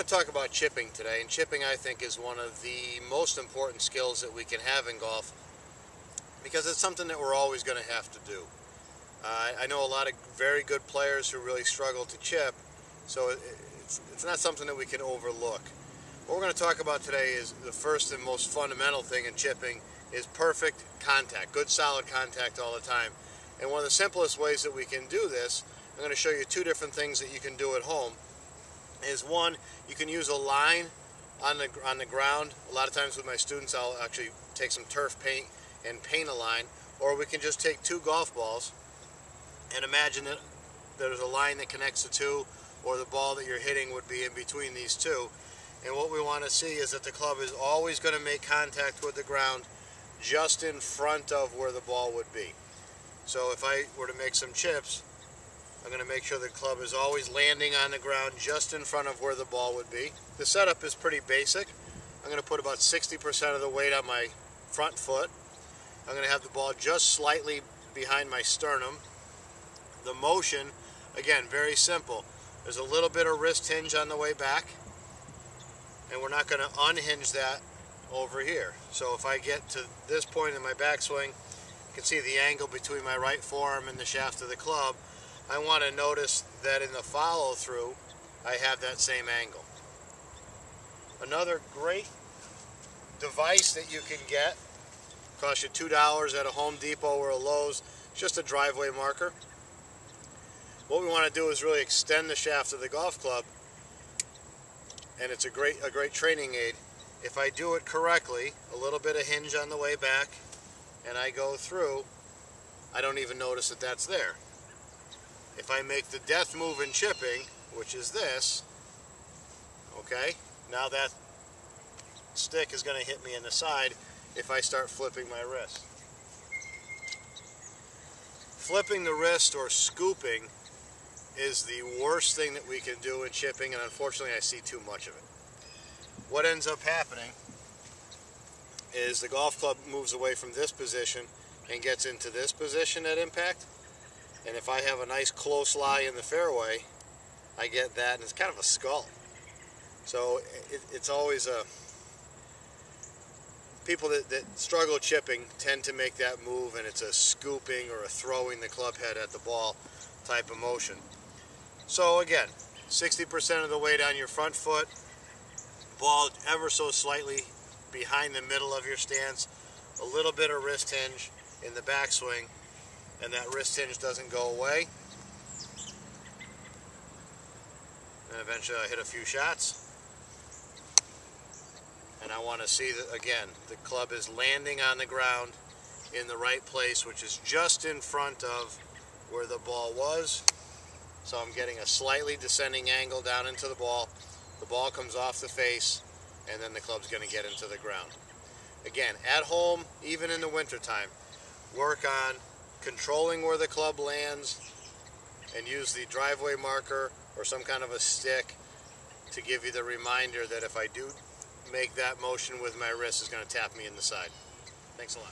going to talk about chipping today, and chipping I think is one of the most important skills that we can have in golf because it's something that we're always going to have to do. I know a lot of very good players who really struggle to chip, so it's not something that we can overlook. What we're going to talk about today is the first and most fundamental thing in chipping is perfect contact, good solid contact all the time. And one of the simplest ways that we can do this, I'm going to show you two different things that you can do at home. Is one, you can use a line on the ground. A lot of times with my students I'll actually take some turf paint and paint a line, or we can just take two golf balls and imagine that there's a line that connects the two, or the ball that you're hitting would be in between these two. And what we want to see is that the club is always going to make contact with the ground just in front of where the ball would be. So if I were to make some chips, I'm going to make sure the club is always landing on the ground just in front of where the ball would be. The setup is pretty basic. I'm going to put about 60% of the weight on my front foot. I'm going to have the ball just slightly behind my sternum. The motion, again, very simple. There's a little bit of wrist hinge on the way back, and we're not going to unhinge that over here. So if I get to this point in my backswing, you can see the angle between my right forearm and the shaft of the club. I want to notice that in the follow through I have that same angle. Another great device that you can get, costs you $2 at a Home Depot or a Lowe's, just a driveway marker. What we want to do is really extend the shaft of the golf club, and it's a great training aid. If I do it correctly, a little bit of hinge on the way back, and I go through, I don't even notice that that's there. If I make the death move in chipping, which is this, okay, now that stick is going to hit me in the side if I start flipping my wrist. Flipping the wrist or scooping is the worst thing that we can do in chipping, and unfortunately I see too much of it. What ends up happening is the golf club moves away from this position and gets into this position at impact. And if I have a nice close lie in the fairway, I get that, and it's kind of a skull. So it's always a... People that struggle chipping tend to make that move, and it's a scooping or a throwing the club head at the ball type of motion. So again, 60% of the weight on your front foot, ball ever so slightly behind the middle of your stance, a little bit of wrist hinge in the backswing, and that wrist hinge doesn't go away. And eventually I hit a few shots. And I want to see that, again, the club is landing on the ground in the right place, which is just in front of where the ball was. So I'm getting a slightly descending angle down into the ball. The ball comes off the face, and then the club's going to get into the ground. Again, at home, even in the wintertime, work on controlling where the club lands, and use the driveway marker or some kind of a stick to give you the reminder that if I do make that motion with my wrist, it's going to tap me in the side. Thanks a lot.